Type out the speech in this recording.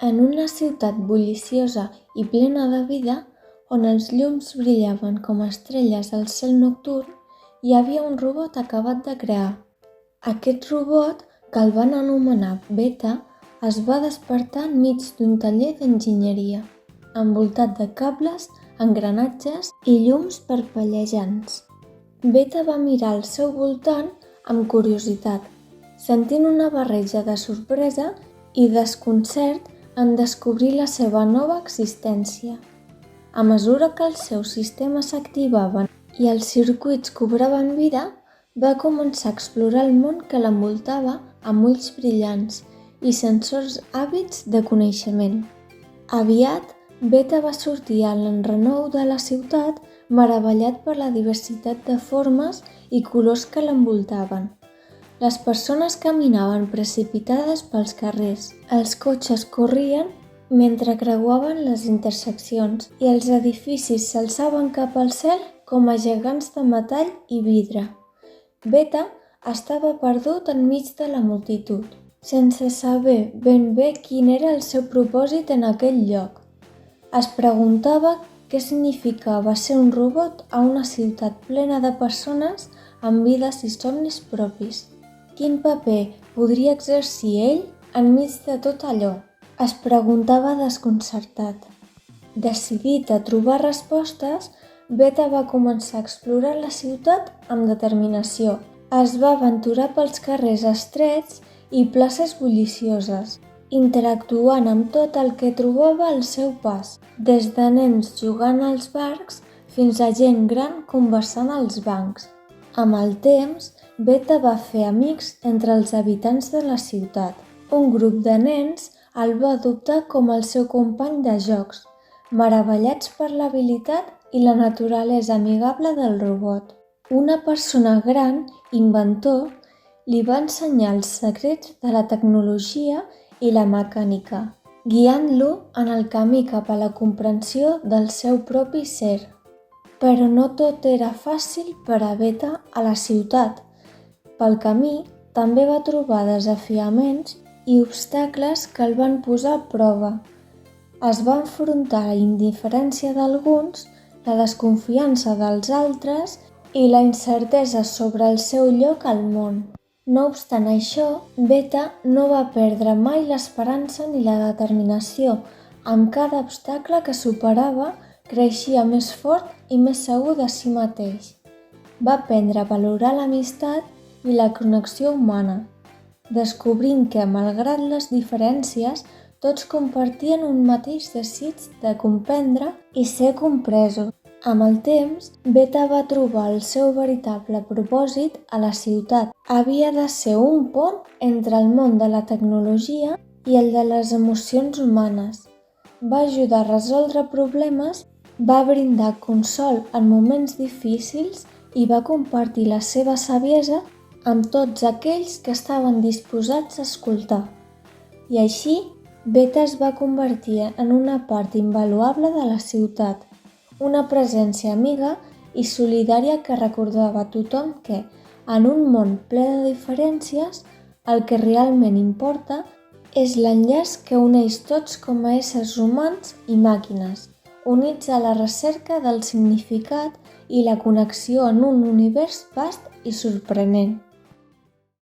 En una ciutat bulliciosa i plena de vida, on els llums brillaven com estrelles al cel nocturn, hi havia un robot acabat de crear. Aquest robot, que el van anomenar Beta, es va despertar enmig d'un taller d'enginyeria, envoltat de cables, engranatges i llums parpellejants. Beta va mirar al seu voltant amb curiositat, sentint una barreja de sorpresa i desconcert en descobrir la seva nova existència. A mesura que els seus sistemes s'activaven i els circuits cobraven vida, va començar a explorar el món que l'envoltava amb ulls brillants i sensors àvids de coneixement. Aviat, Beta va sortir a l'enrenou de la ciutat meravellat per la diversitat de formes i colors que l'envoltaven. Les persones caminaven precipitades pels carrers, els cotxes corrien mentre creuaven les interseccions i els edificis s'alçaven cap al cel com a gegants de metall i vidre. Beta estava perdut enmig de la multitud, sense saber ben bé quin era el seu propòsit en aquell lloc. Es preguntava què significava ser un robot a una ciutat plena de persones amb vides i somnis propis. Quin paper podria exercir ell enmig de tot allò? Es preguntava desconcertat. Decidit a trobar respostes, Beta va començar a explorar la ciutat amb determinació. Es va aventurar pels carrers estrets i places bullicioses, interactuant amb tot el que trobava al seu pas, des de nens jugant als barcs fins a gent gran conversant als bancs. Amb el temps, Beta va fer amics entre els habitants de la ciutat. Un grup de nens el va adoptar com el seu company de jocs, meravellats per l'habilitat i la naturalesa amigable del robot. Una persona gran, inventor, li va ensenyar els secrets de la tecnologia i la mecànica, guiant-lo en el camí cap a la comprensió del seu propi ser. Però no tot era fàcil per a Beta a la ciutat. Pel camí també va trobar desafiaments i obstacles que el van posar a prova. Es va enfrontar a la indiferència d'alguns, la desconfiança dels altres i la incertesa sobre el seu lloc al món. No obstant això, Beta no va perdre mai l'esperança ni la determinació. Amb cada obstacle que superava, creixia més fort i més segur de si mateix. Va aprendre a valorar l'amistat i la connexió humana, descobrint que, malgrat les diferències, tots compartien un mateix desig de comprendre i ser compresos. Amb el temps, Beta va trobar el seu veritable propòsit a la ciutat. Havia de ser un pont entre el món de la tecnologia i el de les emocions humanes. Va ajudar a resoldre problemes, va brindar consol en moments difícils i va compartir la seva saviesa amb tots aquells que estaven disposats a escoltar. I així, Beta es va convertir en una part invaluable de la ciutat, una presència amiga i solidària que recordava a tothom que, en un món ple de diferències, el que realment importa és l'enllaç que uneix tots com a éssers humans i màquines, units a la recerca del significat i la connexió en un univers vast i sorprenent.